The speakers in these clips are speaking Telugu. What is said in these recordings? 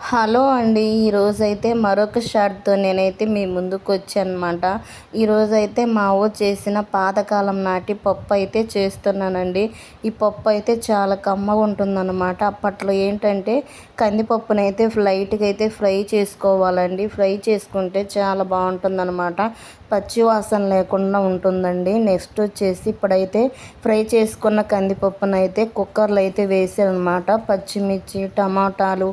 హలో అండి. ఈరోజైతే మరొక షాట్‌తో నేనైతే మీ ముందుకొచ్చాననమాట. ఈరోజైతే మా అవ్వ చేసిన పాతకాలం నాటి పప్పు అయితే చేస్తున్నానండి. ఈ పప్పు అయితే చాలా కమ్మగుంటుందనమాట. అప్పట్లో ఏంటంటే కందిపప్పునైతే లైట్‌గా అయితే ఫ్రై చేసుకోవాలండి. ఫ్రై చేసుకుంటే చాలా బావుంటుందనమాట. పచ్చి వాసన లేకుండా ఉంటుందండి. నెక్స్ట్ వచ్చేసి ఇప్పుడైతే ఫ్రై చేసుకున్న కందిపప్పునైతే కుక్కర్‌లో అయితే వేసాననమాట. పచ్చిమిర్చి, టమాటాలు,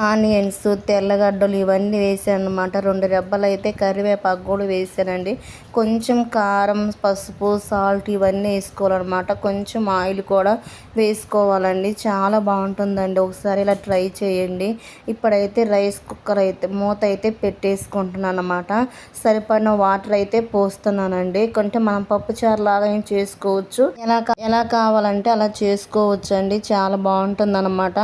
ఆనియన్స్, తెల్లగడ్డలు ఇవన్నీ వేసాననమాట. 2 రెబ్బలైతే కరివేపాకు కూడా వేసానండి. కొంచెం కారం, పసుపు, సాల్ట్ ఇవన్నీ వేసుకోవాలన్నమాట. కొంచెం ఆయిల్ కూడా వేసుకోవాలండి. చాలా బాగుంటుందండి. ఒకసారి ఇలా ట్రై చేయండి. ఇప్పుడైతే రైస్ కుక్కర్ అయితే మూత అయితే పెట్టేసుకుంటున్నాను అన్నమాట. సరిపడిన వాటర్ అయితే పోస్తున్నానండి. కొంటే మనం పప్పుచారు లాగా ఏం చేసుకోవచ్చు. ఎలా కావాలంటే అలా చేసుకోవచ్చు అండి. చాలా బాగుంటుందన్నమాట.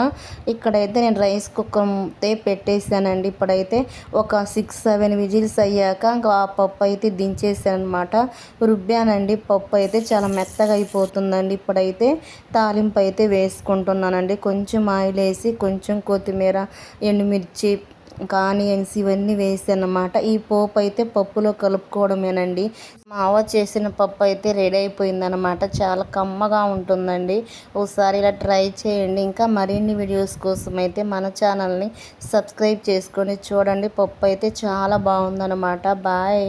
ఇక్కడైతే నేను రైస్ కుక్కర్ అయితే పెట్టేసానండి. ఇప్పుడైతే ఒక 6-7 విజిల్స్ అయ్యాక ఇంకా ఆ పప్పు అయితే దించేసాను అనమాట. రుబ్బానండి. పప్పు అయితే చాలా మెత్తగా అయిపోతుందండి. ఇప్పుడైతే తాలింపు అయితే వేసుకుంటున్నానండి. కొంచెం ఆయిల్ వేసి, కొంచెం కొత్తిమీర, ఎండుమిర్చి, ఆనియన్స్ ఇవన్నీ వేసానమాట. ఈ పోపు అయితే పప్పులో కలుపుకోవడమేనండి. మా అవ్వ చేసిన పప్పు అయితే రెడీ అయిపోయిందనమాట. చాలా కమ్మగా ఉంటుందండి. ఒకసారి ఇలా ట్రై చేయండి. ఇంకా మరిన్ని వీడియోస్ కోసం అయితే మన ఛానల్ని సబ్స్క్రైబ్ చేసుకొని చూడండి. పప్పు అయితే చాలా బాగుందనమాట. బాయ్.